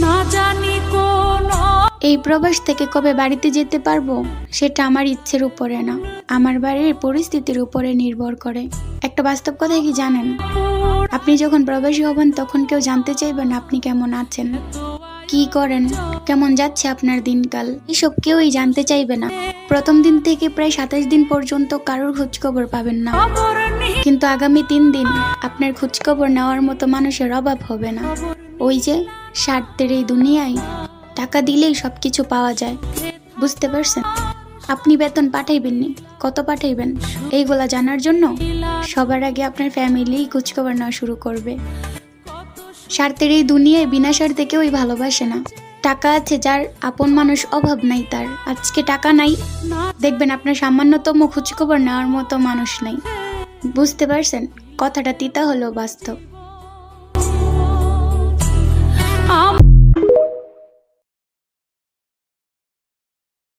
না জানি কোন। এই প্রবাস থেকে কবে বাড়িতে যেতে পারবো সেটা আমার ইচ্ছের উপরে না, আমার বাড়ির পরিস্থিতির উপরে নির্ভর করে। একটা বাস্তব কথা কি জানেন, আপনি যখন প্রবাসী হবেন তখন কেউ জানতে চাইবেন আপনি কেমন আছেন, কি করেন, কেমন যাচ্ছে আপনার দিনকাল, এসব কেউই জানতে চাইবে না। প্রথম দিন থেকে প্রায় 27 দিন পর্যন্ত কারোর খোঁজখবর পাবেন না, কিন্তু আগামী 3 দিন আপনার খোঁজখবর নেওয়ার মতো মানুষের অভাব হবে না। ওই যে স্বার্থের এই দুনিয়ায় টাকা দিলেই সবকিছু পাওয়া যায়, বুঝতে পারছেন? আপনি বেতন পাঠাইবেননি, কত পাঠাইবেন এইগুলা জানার জন্য সবার আগে আপনার ফ্যামিলি খোঁজখবর নেওয়া শুরু করবে। স্বার্থের এই দুনিয়ায় বিনা স্বার্থে কেউই ভালোবাসে না। টাকা আছে যার, আপন মানুষ অভাব নাই তার। আজকে টাকা নাই, দেখবেন আপনার সামান্যতম খোঁজখবর নেওয়ার মতো মানুষ নাই। বুঝতে পারছেন? কথাটা তিতা হলেও বাস্তব।